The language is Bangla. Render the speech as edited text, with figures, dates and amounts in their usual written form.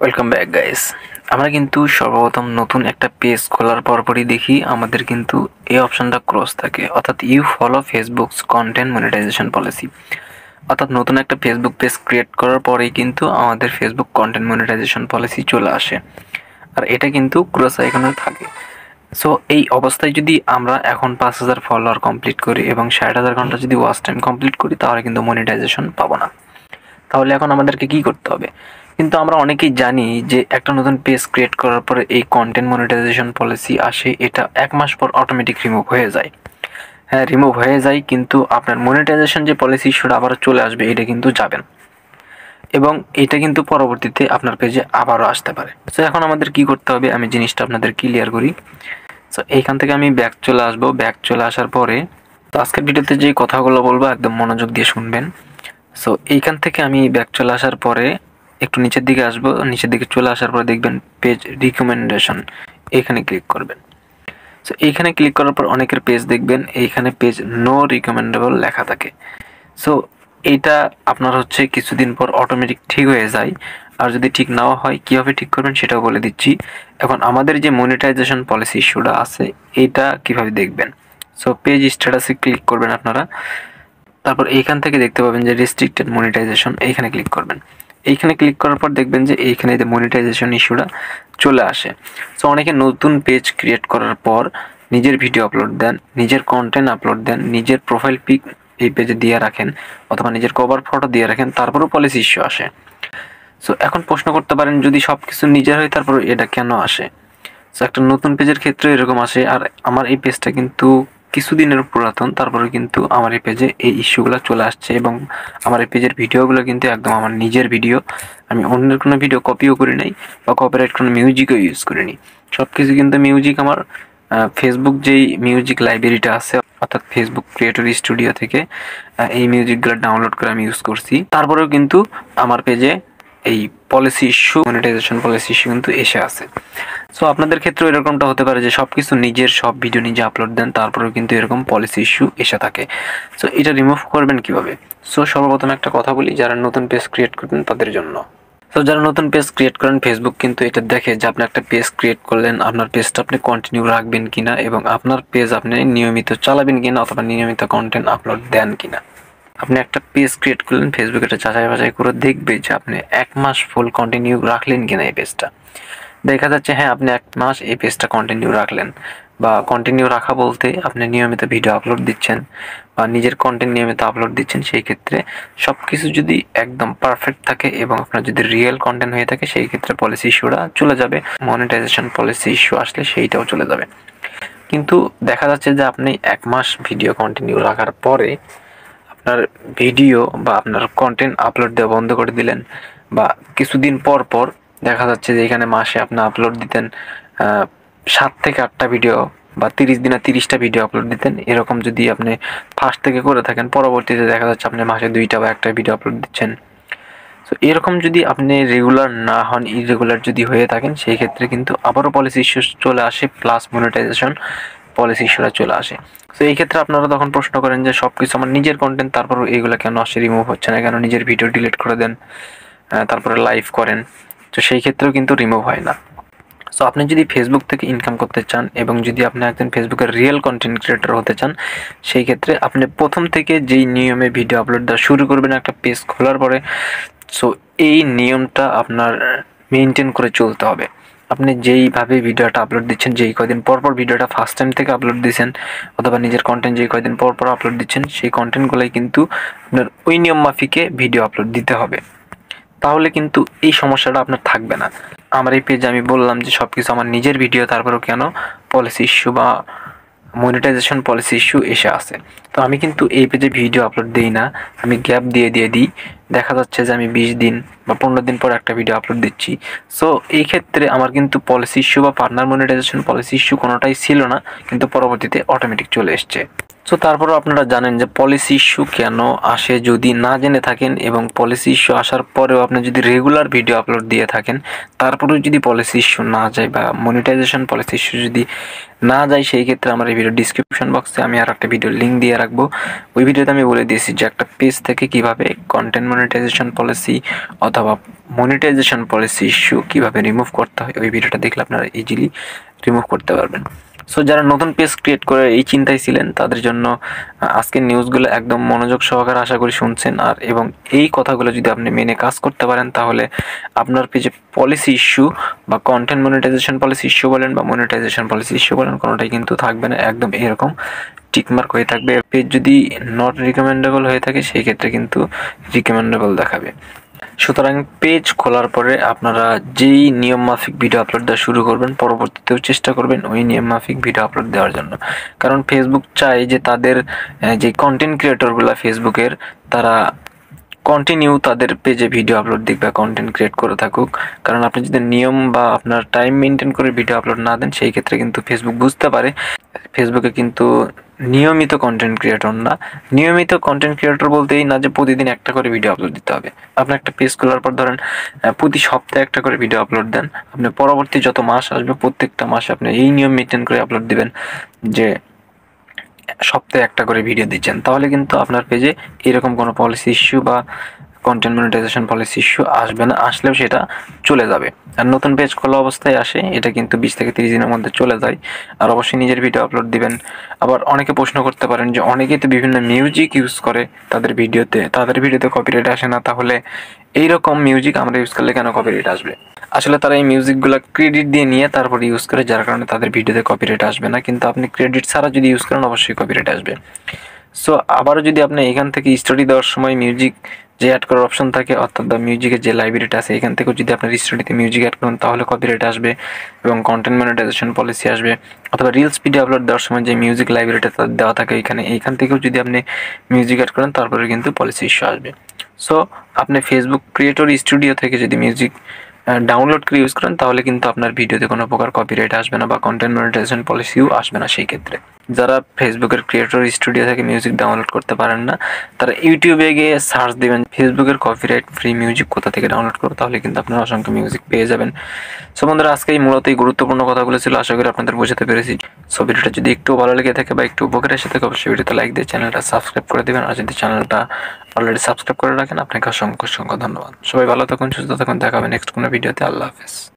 Welcome back guys. আমরা কিন্তু সর্বপ্রথম নতুন একটা পেজ খোলার পরপরই দেখি আমাদের কিন্তু এই অপশনটা ক্রস থাকে, অর্থাৎ you follow Facebook's content monetization policy. অর্থাৎ নতুন একটা ফেসবুক পেজ ক্রিয়েট করার পরেই কিন্তু আমাদের ফেসবুক কন্টেন্ট মনিটাইজেশন পলিসি চলে আসে, আর এটা কিন্তু ক্রস আইকনে থাকে। সো এই অবস্থায় যদি আমরা এখন 5,000 ফলোয়ার কমপ্লিট করি এবং 60,000 ঘন্টা যদি ওয়াচ টাইম কমপ্লিট করি, তাহলে কিন্তু মনিটাইজেশন পাবো না। তাহলে এখন আমাদেরকে কি করতে হবে? কিন্তু আমরা অনেকেই জানি যে একটা নতুন পেজ ক্রিয়েট করার পরে এই কন্টেন্ট মনিটাইজেশন পলিসি আসে, এটা 1 মাস পর অটোমেটিক রিমুভ হয়ে যায়। হ্যাঁ, রিমুভ হয়ে যায়, কিন্তু আপনার মনিটাইজেশন যে পলিসি সেটা আবার চলে আসবে, এটা কিন্তু যাবেন, এবং এটা কিন্তু পরবর্তীতে আপনার পেজে আবারও আসতে পারে। সো এখন আমাদের কি করতে হবে আমি জিনিসটা আপনাদের ক্লিয়ার করি। সো এইখান থেকে আমি ব্যাক চলে আসবো। ব্যাক চলে আসার পরে তো আজকের ভিডিওতে যে কথাগুলো বলবো একদম মনোযোগ দিয়ে শুনবেন। সো এইখান থেকে আমি ব্যাক চলে আসার পরে একটু নিচের দিকে আসবো। নিচের দিকে চলে আসার পরে দেখবেন পেজ রিকমেন্ডেশন, এখানে ক্লিক করবেন। সো এইখানে ক্লিক করার পর অনেকের পেজ দেখবেন এইখানে পেজ নো রিকমেন্ডেবল লেখা থাকে। সো এইটা আপনার হচ্ছে কিছুদিন পর অটোমেটিক ঠিক হয়ে যায়। আর যদি ঠিক নাও হয়, কীভাবে ঠিক করবেন সেটাও বলে দিচ্ছি। এখন আমাদের যে মনিটাইজেশন পলিসি ইস্যুটা আছে, এইটা কিভাবে দেখবেন? সো পেজ স্ট্যাটাসে ক্লিক করবেন আপনারা। তারপর এইখান থেকে দেখতে পাবেন যে রেস্ট্রিক্টেড মনিটাইজেশন, এইখানে ক্লিক করবেন। এইখানে ক্লিক করার পর দেখবেন যে এইখানে যে মনিটাইজেশন ইস্যুটা চলে আসে। সো অনেকে নতুন পেজ ক্রিয়েট করার পর নিজের ভিডিও আপলোড দেন, নিজের কন্টেন্ট আপলোড দেন, নিজের প্রোফাইল পিক এই পেজে দিয়ে রাখেন, অথবা নিজের কভার ফটো দিয়ে রাখেন, তারপরেও পলিসি ইস্যু আসে। সো এখন প্রশ্ন করতে পারেন, যদি সব কিছু নিজের হয় তারপর এটা কেন আসে? সো একটা নতুন পেজের ক্ষেত্রে এরকম আসে। আর আমার এই পেজটা কিন্তু কিছুদিনের পুরাতন, তারপরে কিন্তু আমার এই পেজে এই ইস্যুগুলো চলে আসছে, এবং আমার এই পেজের ভিডিওগুলো কিন্তু একদম আমার নিজের ভিডিও। আমি অন্যের কোনো ভিডিও কপিও করি নাই, বা কপিরাইট কোনো মিউজিকও ইউজ করিনি। সব কিছু কিন্তু মিউজিক আমার ফেসবুক যেই মিউজিক লাইব্রেরিটা আছে, অর্থাৎ ফেসবুক ক্রিয়েটর স্টুডিও থেকে এই মিউজিকগুলো ডাউনলোড করে আমি ইউজ করছি। তারপরেও কিন্তু আমার পেজে এই policy issue, monetization policy issue কিন্তু এসে আছে। সো আপনাদের ক্ষেত্রেও এরকমটা হতে পারে যে সব কিছু নিজের সব ভিডিও নিজে আপলোড দেন, তারপরেও কিন্তু এরকম পলিসি ইস্যু এসে থাকে। সো এটা রিমুভ করবেন কিভাবে? সো সর্বপ্রথম একটা কথা বলি, যারা নতুন পেজ ক্রিয়েট করবেন তাদের জন্য। তো যারা নতুন পেজ ক্রিয়েট করেন, ফেসবুক কিন্তু এটা দেখে যে আপনি একটা পেজ ক্রিয়েট করলেন, আপনার পেজটা আপনি কন্টিনিউ রাখবেন কিনা, এবং আপনার পেজ আপনি নিয়মিত চালাবেন কিনা, অথবা নিয়মিত কন্টেন্ট আপলোড দেন কিনা। আপনি একটা পেজ ক্রিয়েট করলেন, ফেসবুক এটা যাচাই বাছাই করে দেখবে যে আপনি 1 মাস ফুল কন্টিনিউ রাখলেন কিনা এই পেজটা। দেখা যাচ্ছে হ্যাঁ, আপনি 1 মাস এই পেজটা কন্টিনিউ রাখলেন, বা কন্টিনিউ রাখা বলতে আপনি নিয়মিত ভিডিও আপলোড দিচ্ছেন বা নিজের কন্টেন্ট নিয়মিত আপলোড দিচ্ছেন। সেই ক্ষেত্রে সব কিছু যদি একদম পারফেক্ট থাকে এবং আপনার যদি রিয়েল কন্টেন্ট হয়ে থাকে, সেই ক্ষেত্রে পলিসি ইস্যুটা চলে যাবে। মনিটাইজেশন পলিসি ইস্যু আসলে সেইটাও চলে যাবে। কিন্তু দেখা যাচ্ছে যে আপনি 1 মাস ভিডিও কন্টিনিউ রাখার পরে আপনার ভিডিও বা আপনার কন্টেন্ট আপলোড দেওয়া বন্ধ করে দিলেন, বা কিছুদিন পর পর দেখা যাচ্ছে যে এখানে মাসে আপনি আপলোড দিতেন 7 থেকে 8টা ভিডিও, বা 30 দিনে 30টা ভিডিও আপলোড দিতেন। এরকম যদি আপনি ফার্স্ট থেকে করে থাকেন, পরবর্তীতে দেখা যাচ্ছে আপনি মাসে 2টা বা 1টা ভিডিও আপলোড দিচ্ছেন। সো এরকম যদি আপনি রেগুলার না হন, ইরেগুলার যদি হয়ে থাকেন, সেই ক্ষেত্রে কিন্তু আবারও পলিসি ইস্যু চলে আসে, প্লাস মনিটাইজেশন পলিসি ইস্যুটা চলে আসে। সো এই ক্ষেত্রে আপনারা তখন প্রশ্ন করেন যে সব কিছু আমার নিজের কন্টেন্ট, তারপর এইগুলো কেন আসে, রিমুভ হচ্ছে না কেন, নিজের ভিডিও ডিলিট করে দেন, তারপরে লাইভ করেন। তো সেই ক্ষেত্রেও কিন্তু রিমুভ হয় না। সো আপনি যদি ফেসবুক থেকে ইনকাম করতে চান, এবং যদি আপনি একজন ফেসবুকের রিয়েল কন্টেন্ট ক্রিয়েটর হতে চান, সেই ক্ষেত্রে আপনি প্রথম থেকে যেই নিয়মে ভিডিও আপলোড দেওয়া শুরু করবেন একটা পেজ খোলার পরে, সো এই নিয়মটা আপনার মেনটেন করে চলতে হবে। আপনি যেইভাবে ভিডিওটা আপলোড দিচ্ছেন, যেই কয়দিন পর পর ভিডিওটা ফার্স্ট টাইম থেকে আপলোড দিচ্ছেন, অথবা নিজের কন্টেন্ট যেই কয়দিন পর পর আপলোড দিচ্ছেন, সেই কন্টেন্টগুলোই কিন্তু আপনার ওই নিয়ম মাফিকে ভিডিও আপলোড দিতে হবে। তাহলে কিন্তু এই সমস্যাটা আপনার থাকবে না। আমার এই পেজে আমি বললাম যে সব কিছু আমার নিজের ভিডিও, তারপরেও কেন পলিসি ইস্যু বা মনিটাইজেশন পলিসি ইস্যু এসে আসে। তো আমি কিন্তু এই পেজে ভিডিও আপলোড দিই না, আমি গ্যাপ দিয়ে দিই। দেখা যাচ্ছে যে আমি 20 দিন বা 15 দিন পর একটা ভিডিও আপলোড দিচ্ছি। সো এই ক্ষেত্রে আমার কিন্তু পলিসি ইস্যু বা পার্টনার মনিটাইজেশন পলিসি ইস্যু কোনোটাই ছিল না, কিন্তু পরবর্তীতে অটোমেটিক চলে এসছে। সো তারপরেও আপনারা জানেন যে পলিসি ইস্যু কেন আসে, যদি না জেনে থাকেন এবং পলিসি ইস্যু আসার পরেও আপনি যদি রেগুলার ভিডিও আপলোড দিয়ে থাকেন, তারপরেও যদি পলিসি ইস্যু না যায় বা মনিটাইজেশন পলিসি ইস্যু যদি না যায়, সেই ক্ষেত্রে আমার এই ভিডিও ডিসক্রিপশন বক্সে আমি আর একটা ভিডিও লিঙ্ক দিয়ে রাখবো। ওই ভিডিওতে আমি বলে দিয়েছি যে একটা পেজ থেকে কিভাবে কন্টেন্ট মনিটাইজেশন পলিসি অথবা মনিটাইজেশন পলিসি ইস্যু কিভাবে রিমুভ করতে হয়। ওই ভিডিওটা দেখলে আপনারা ইজিলি রিমুভ করতে পারবেন। সো যারা নতুন পেজ ক্রিয়েট করে এই চিন্তায় ছিলেন, তাদের জন্য আজকের নিউজগুলো একদম মনোযোগ সহকারে আশা করি শুনছেন। আর এবং এই কথাগুলো যদি আপনি মেনে কাজ করতে পারেন, তাহলে আপনার পেজে পলিসি ইস্যু বা কন্টেন্ট মনিটাইজেশন পলিসি ইস্যু বলেন বা মনিটাইজেশন পলিসি ইস্যু বলেন, কোনোটাই কিন্তু থাকবে না। একদম এরকম টিকমার্ক হয়ে থাকবে। পেজ যদি নট রিকমেন্ডেবল হয়ে থাকে, সেই ক্ষেত্রে কিন্তু রিকমেন্ডেবল দেখাবে। সুতরাং পেজ খোলার পরে আপনারা যেই নিয়ম মাফিক ভিডিও আপলোড দেওয়া শুরু করবেন, পরবর্তীতেও চেষ্টা করবেন ওই নিয়ম মাফিক ভিডিও আপলোড দেওয়ার জন্য। কারণ ফেসবুক চায় যে তাদের যে কন্টেন্ট ক্রিয়েটরগুলো ফেসবুকের, তারা কন্টিনিউ তাদের পেজে ভিডিও আপলোড দিক বা কন্টেন্ট ক্রিয়েট করে থাকুক। কারণ আপনি যদি নিয়ম বা আপনার টাইম মেনটেন করে ভিডিও আপলোড না দেন, সেই ক্ষেত্রে কিন্তু ফেসবুক বুঝতে পারে ফেসবুকে কিন্তু নিয়মিত কন্টেন্ট ক্রিয়েটর না। নিয়মিত কন্টেন্ট ক্রিয়েটর বলতেই না যে প্রতিদিন একটা করে ভিডিও আপলোড দিতে হবে। আপনি একটা পেজ খোলার পর ধরেন প্রতি সপ্তাহে একটা করে ভিডিও আপলোড দেন, আপনি পরবর্তী যত মাস আসবে প্রত্যেকটা মাসে আপনি এই নিয়ম মেনটেন করে আপলোড দিবেন যে সপ্তাহে একটা করে ভিডিও দিচ্ছেন, তাহলে কিন্তু আপনার পেজে এরকম কোনো পলিসি ইস্যু বা কন্টেন্ট মনিটাইজেশন পলিসি ইস্যু আসবে না। আসলেও সেটা চলে যাবে। আর নতুন পেজ খোলা অবস্থায় আসে, এটা কিন্তু 20 থেকে 30 দিনের মধ্যে চলে যায়। আর অবশ্যই নিজের ভিডিও আপলোড দিবেন। আবার অনেকে প্রশ্ন করতে পারেন যে অনেকেই তো বিভিন্ন মিউজিক ইউজ করে তাদের ভিডিওতে কপিরাইট আসে না, তাহলে এইরকম মিউজিক আমরা ইউজ করলে কেন কপিরাইট আসবে? আসলে তারা এই মিউজিকগুলো ক্রেডিট দিয়ে নিয়ে তারপর ইউজ করে, যার কারণে তাদের ভিডিওতে কপিরাইট আসবে না। কিন্তু আপনি ক্রেডিট ছাড়া যদি ইউজ করেন, অবশ্যই কপিরাইট আসবে। সো আবারও যদি আপনি এখান থেকে স্টোরি দেওয়ার সময় মিউজিক যে অ্যাড করার অপশন থাকে, অর্থাৎ মিউজিকের যে লাইব্রেরিটা আছে, এখান থেকেও যদি আপনার স্টোরিতে মিউজিক অ্যাড করেন, তাহলে কপিরাইট আসবে এবং কন্টেন্ট মনিটাইজেশন পলিসি আসবে। অথবা রিলস ভিডিও আপলোড দেওয়ার সময় যে মিউজিক লাইব্রেরিটা দেওয়া থাকে এইখান থেকেও যদি আপনি মিউজিক অ্যাড করেন, তারপরে কিন্তু পলিসি ইস্যু আসবে। সো আপনি ফেসবুক ক্রিয়েটর স্টুডিও থেকে যদি মিউজিক ডাউনলোড করে ইউজ করেন, তাহলে কিন্তু আপনার ভিডিওতে কোনো প্রকার কপিরাইট আসবে না বা কন্টেন্ট মনিটাইজেশন পলিসিও আসবে না। সেই ক্ষেত্রে যারা ফেসবুকের ক্রিয়েটর স্টুডিও থেকে মিউজিক ডাউনলোড করতে পারেন না, তারা ইউটিউবে গিয়ে সার্চ দিবেন ফেসবুকের কপিরাইট ফ্রি মিউজিক কোথা থেকে ডাউনলোড করবো, তাহলে কিন্তু আপনারা অসংখ্য মিউজিক পেয়ে যাবেন। সো বন্ধুরা, আজকে মূলত এই গুরুত্বপূর্ণ কথাগুলো ছিল, আশা করি আপনাদের বোঝাতে পেরেছি। সো ভিডিওটা যদি একটু ভালো লেগে থাকে বা একটু উপকার এসে থাকে, অবশ্যই ভিডিওতে লাইক দিয়ে চ্যানেলটা সাবস্ক্রাইব করে দেবেন। আর যদি চ্যানেলটা অলরেডি সাবস্ক্রাইব করে রাখেন, আপনাকে অসংখ্য ধন্যবাদ। সবাই ভালো থাকুন, সুস্থ থাকুন, দেখা হবে নেক্সট কোনো ভিডিওতে। আল্লাহ হাফেজ।